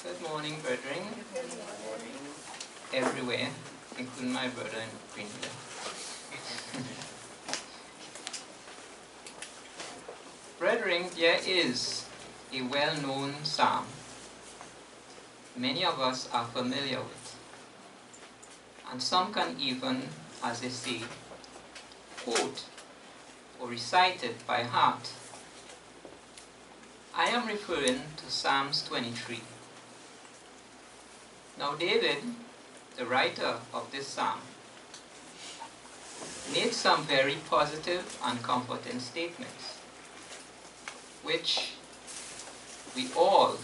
Good morning, brethren. Everywhere, including my brother in Greenville. Brethren, there is a well-known psalm many of us are familiar with, and some can even, as they say, quote or recite it by heart. I am referring to Psalms 23. Now David, the writer of this psalm, made some very positive and comforting statements, which we all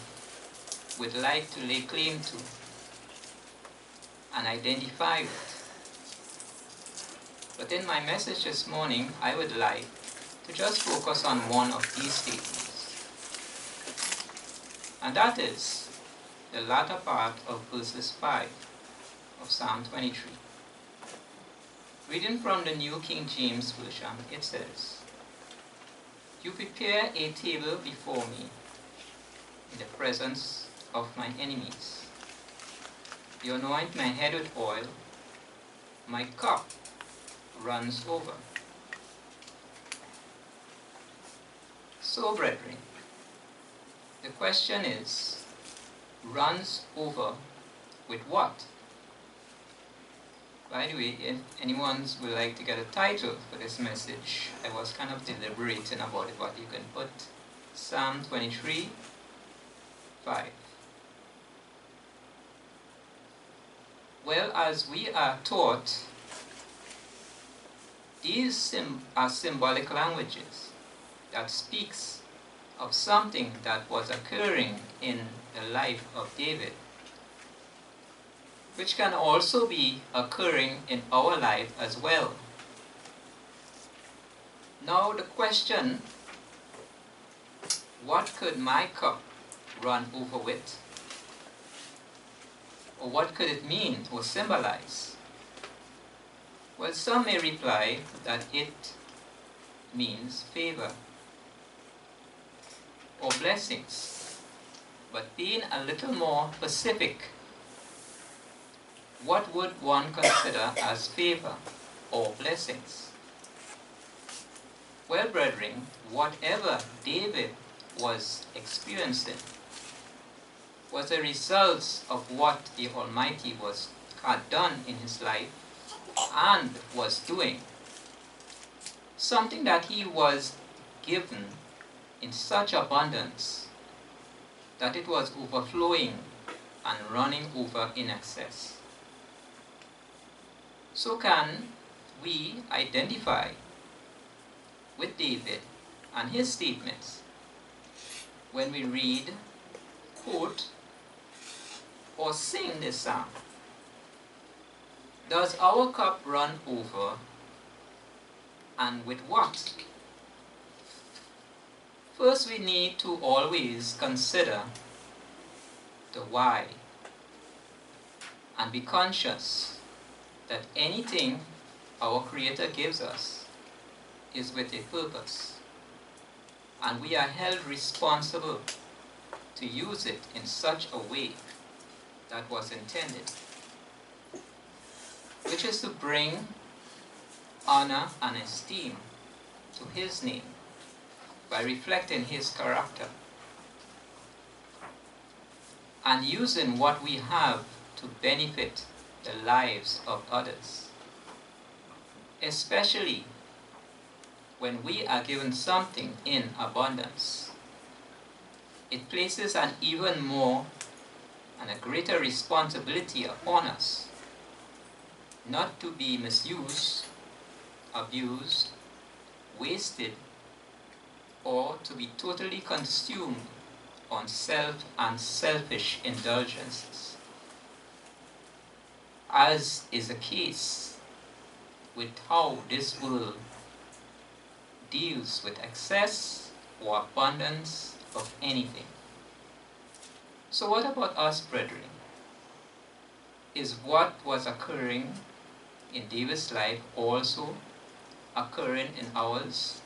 would like to lay claim to and identify with. But in my message this morning, I would like to just focus on one of these statements, and that is the latter part of verses 5 of Psalm 23. Reading from the New King James Version, it says, "You prepare a table before me in the presence of my enemies. You anoint my head with oil, my cup runs over." So, brethren, the question is, runs over with what? By the way, if anyone would like to get a title for this message, I was kind of deliberating about it, what you can put. Psalm 23, 5. Well, as we are taught, these are symbolic languages that speaks of something that was occurring in the life of David, which can also be occurring in our life as well. Now the question, what could my cup run over with? Or what could it mean or symbolize? Well, some may reply that it means favor or blessings. But being a little more specific, what would one consider as favor or blessings? Well, brethren, whatever David was experiencing was a result of what the Almighty had done in his life and was doing. Something that he was given in such abundance that it was overflowing and running over in excess. So can we identify with David and his statements when we read, quote, or sing this psalm? Does our cup run over, and with what? First, we need to always consider the why and be conscious that anything our Creator gives us is with a purpose, and we are held responsible to use it in such a way that was intended, which is to bring honor and esteem to His name by reflecting His character and using what we have to benefit the lives of others, especially when we are given something in abundance. It places an even more and a greater responsibility upon us not to be misused, abused, wasted, or to be totally consumed on self and selfish indulgences, as is the case with how this world deals with excess or abundance of anything. So what about us, brethren? Is what was occurring in David's life also occurring in ours?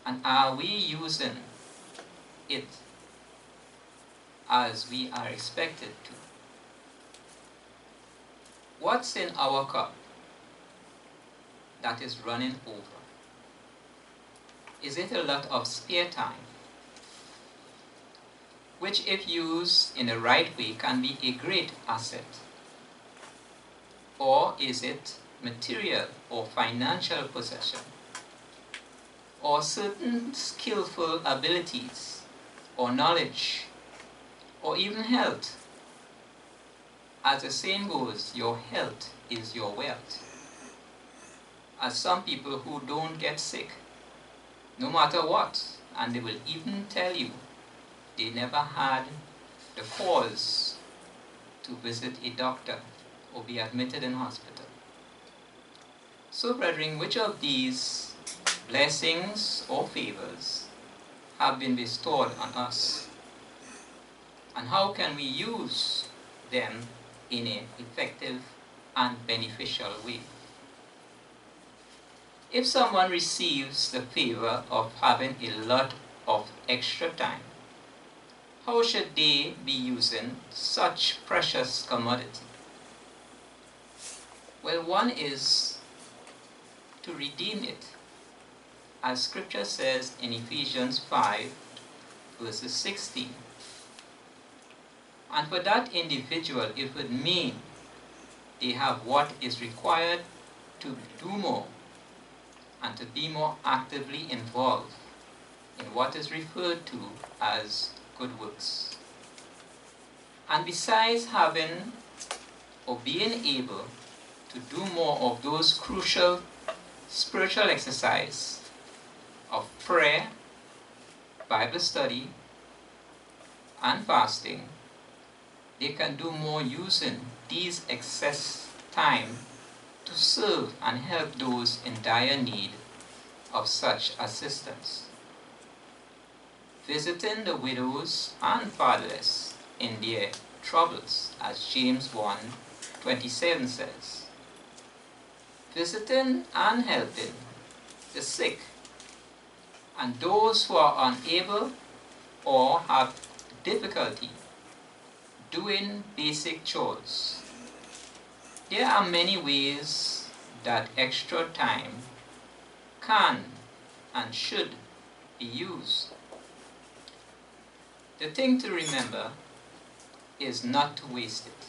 And are we using it as we are expected to. What's in our cup that is running over? Is it a lot of spare time, which if used in the right way can be a great asset? Or is it material or financial possession, or certain skillful abilities, or knowledge, or even health? As the saying goes, your health is your wealth. As some people who don't get sick, no matter what, and they will even tell you they never had the cause to visit a doctor or be admitted in hospital. So, brethren, which of these blessings or favors have been bestowed on us? And how can we use them in an effective and beneficial way? If someone receives the favor of having a lot of extra time, how should they be using such precious commodity? Well, one is to redeem it, as Scripture says in Ephesians 5, verses 16. And for that individual, it would mean they have what is required to do more and to be more actively involved in what is referred to as good works. And besides having or being able to do more of those crucial spiritual exercise of prayer, Bible study, and fasting, they can do more using these excess time to serve and help those in dire need of such assistance. Visiting the widows and fatherless in their troubles, as James 1:27 says. Visiting and helping the sick and those who are unable or have difficulty doing basic chores. There are many ways that extra time can and should be used. The thing to remember is not to waste it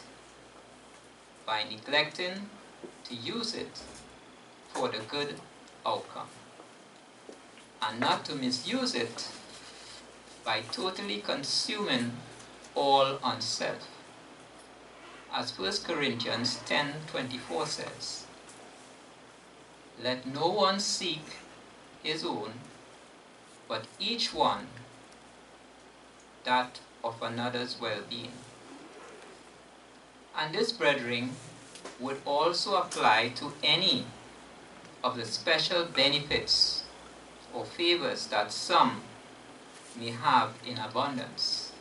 by neglecting to use it for the good outcome, and not to misuse it by totally consuming all on self. As 1 Corinthians 10:24 says, let no one seek his own, but each one that of another's well-being. And this, brethren, would also apply to any of the special benefits or favors that some may have in abundance,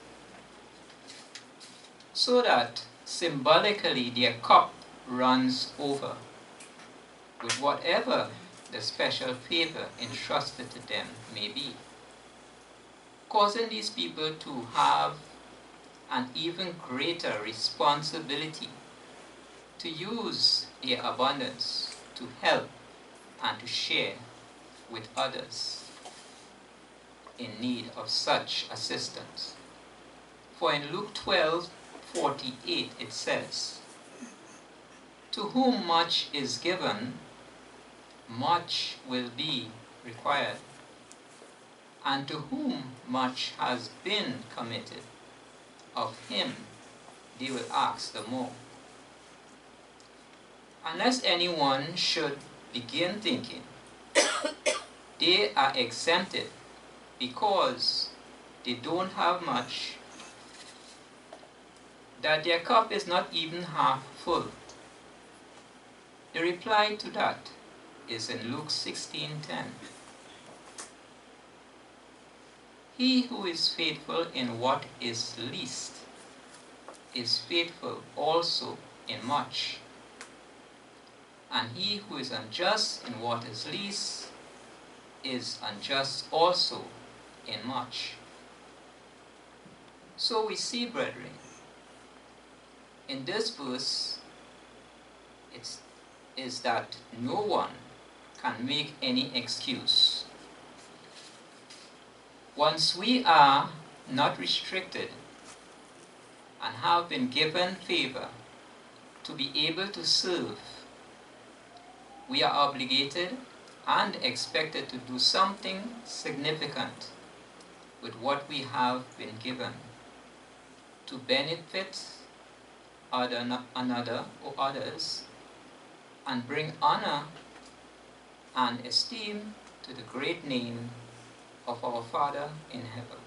so that symbolically their cup runs over with whatever the special favor entrusted to them may be, causing these people to have an even greater responsibility to use their abundance to help and to share with others in need of such assistance. For in Luke 12:48 it says, to whom much is given, much will be required, and to whom much has been committed, of him they will ask the more. Unless anyone should begin thinking they are exempted because they don't have much, that their cup is not even half full, the reply to that is in Luke 16:10. He who is faithful in what is least is faithful also in much, and he who is unjust in what is least is unjust also in much. So we see, brethren, in this verse, it is that no one can make any excuse. Once we are not restricted and have been given favor to be able to serve, we are obligated and expected to do something significant with what we have been given to benefit another or others and bring honor and esteem to the great name of our Father in heaven.